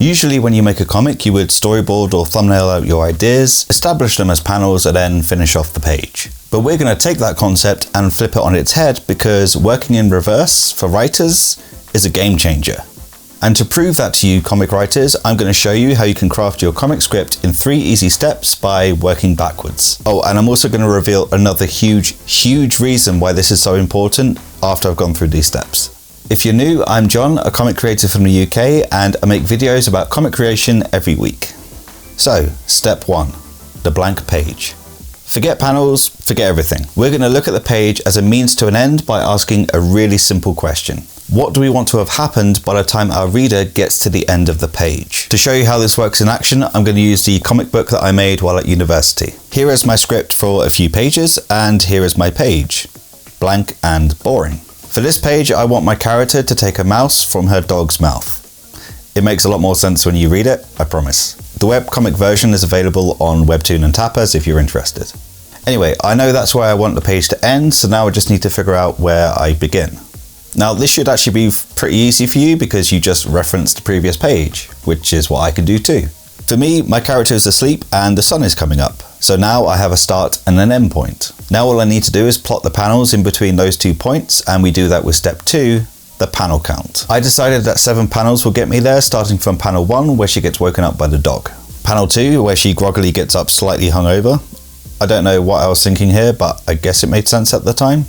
Usually when you make a comic, you would storyboard or thumbnail out your ideas, establish them as panels, and then finish off the page. But we're going to take that concept and flip it on its head, because working in reverse for writers is a game changer. And to prove that to you comic writers, I'm going to show you how you can craft your comic script in 3 easy steps by working backwards. Oh, and I'm also going to reveal another huge reason why this is so important after I've gone through these steps. If you're new, I'm John, a comic creator from the UK, and I make videos about comic creation every week. So, step 1, the blank page. Forget panels, forget everything. We're going to look at the page as a means to an end by asking a really simple question. What do we want to have happened by the time our reader gets to the end of the page? To show you how this works in action, I'm going to use the comic book that I made while at university. Here is my script for a few pages, and here is my page. Blank and boring. For this page, I want my character to take a mouse from her dog's mouth. It makes a lot more sense when you read it, I promise. The webcomic version is available on Webtoon and Tapas if you're interested. Anyway, I know that's where I want the page to end, so now I just need to figure out where I begin. Now this should actually be pretty easy for you because you just referenced the previous page, which is what I can do too. For me, my character is asleep and the sun is coming up, so now I have a start and an end point. Now all I need to do is plot the panels in between those 2 points, and we do that with step 2, the panel count. I decided that 7 panels will get me there, starting from panel 1 where she gets woken up by the dog. Panel 2 where she groggily gets up slightly hungover. I don't know what I was thinking here, but I guess it made sense at the time.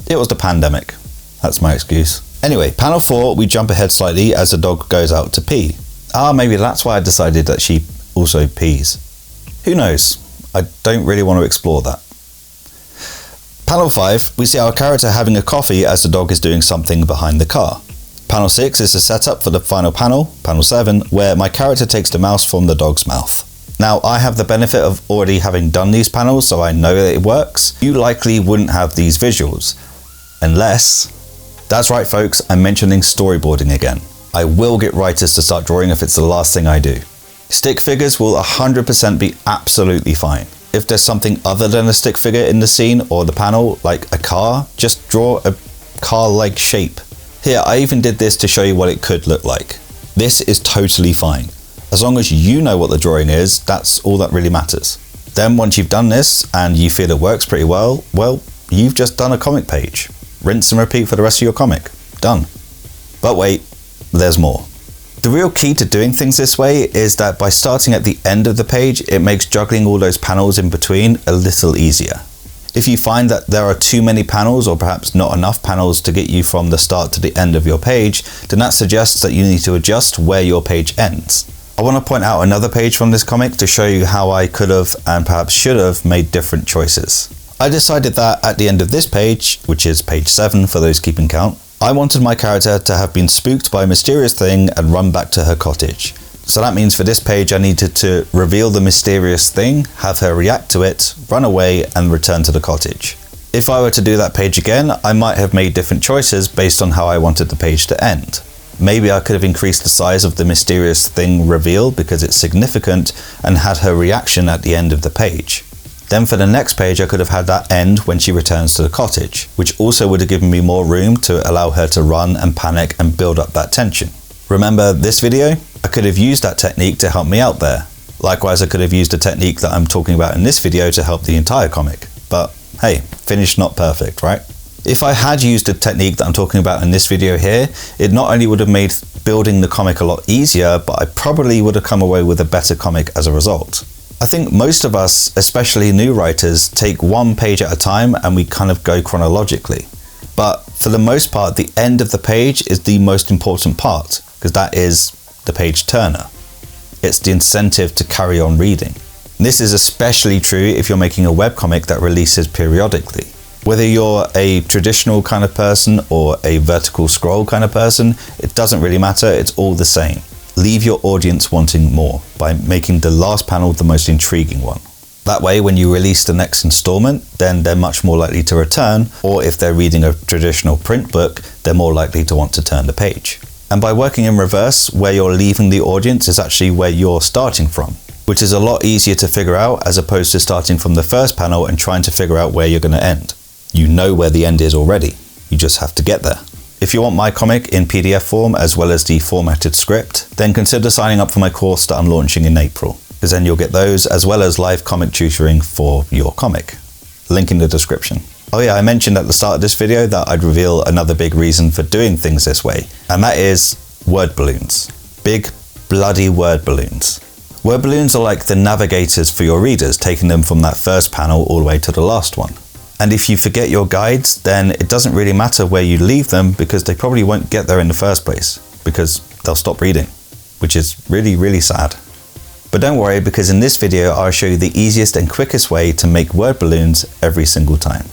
It was the pandemic. That's my excuse. Anyway, panel 4, we jump ahead slightly as the dog goes out to pee. Maybe that's why I decided that she also pees. Who knows? I don't really want to explore that. Panel 5, we see our character having a coffee as the dog is doing something behind the car. Panel 6 is the setup for the final panel, panel 7, where my character takes the mouse from the dog's mouth. Now, I have the benefit of already having done these panels, so I know that it works. You likely wouldn't have these visuals, unless... That's right folks, I'm mentioning storyboarding again. I will get writers to start drawing if it's the last thing I do. Stick figures will 100% be absolutely fine. If there's something other than a stick figure in the scene or the panel, like a car, just draw a car-like shape. Here, I even did this to show you what it could look like. This is totally fine. As long as you know what the drawing is, that's all that really matters. Then once you've done this and you feel it works pretty well, you've just done a comic page. Rinse and repeat for the rest of your comic. Done. But wait, there's more. The real key to doing things this way is that by starting at the end of the page, it makes juggling all those panels in between a little easier. If you find that there are too many panels or perhaps not enough panels to get you from the start to the end of your page, then that suggests that you need to adjust where your page ends. I want to point out another page from this comic to show you how I could have and perhaps should have made different choices. I decided that at the end of this page, which is page 7 for those keeping count, I wanted my character to have been spooked by a mysterious thing and run back to her cottage. So that means for this page I needed to reveal the mysterious thing, have her react to it, run away and return to the cottage. If I were to do that page again, I might have made different choices based on how I wanted the page to end. Maybe I could have increased the size of the mysterious thing reveal because it's significant and had her reaction at the end of the page. Then for the next page I could have had that end when she returns to the cottage, which also would have given me more room to allow her to run and panic and build up that tension. Remember this video? I could have used that technique to help me out there. Likewise, I could have used a technique that I'm talking about in this video to help the entire comic. But hey, finished not perfect, right? If I had used the technique that I'm talking about in this video here, it not only would have made building the comic a lot easier, but I probably would have come away with a better comic as a result. I think most of us, especially new writers, take one page at a time and we kind of go chronologically. But for the most part, the end of the page is the most important part, because that is the page turner. It's the incentive to carry on reading. This is especially true if you're making a webcomic that releases periodically. Whether you're a traditional kind of person or a vertical scroll kind of person, it doesn't really matter, it's all the same. Leave your audience wanting more by making the last panel the most intriguing one. That way, when you release the next installment, then they're much more likely to return, or if they're reading a traditional print book, they're more likely to want to turn the page. And by working in reverse, where you're leaving the audience is actually where you're starting from, which is a lot easier to figure out as opposed to starting from the first panel and trying to figure out where you're going to end. You know where the end is already, you just have to get there. If you want my comic in PDF form as well as the formatted script, then consider signing up for my course that I'm launching in April, because then you'll get those as well as live comic tutoring for your comic. Link in the description. Oh yeah, I mentioned at the start of this video that I'd reveal another big reason for doing things this way, and that is word balloons. Big, bloody word balloons. Word balloons are like the navigators for your readers, taking them from that first panel all the way to the last one. And if you forget your guides, then it doesn't really matter where you leave them because they probably won't get there in the first place because they'll stop reading, which is really, really sad. But don't worry, because in this video I'll show you the easiest and quickest way to make word balloons every single time.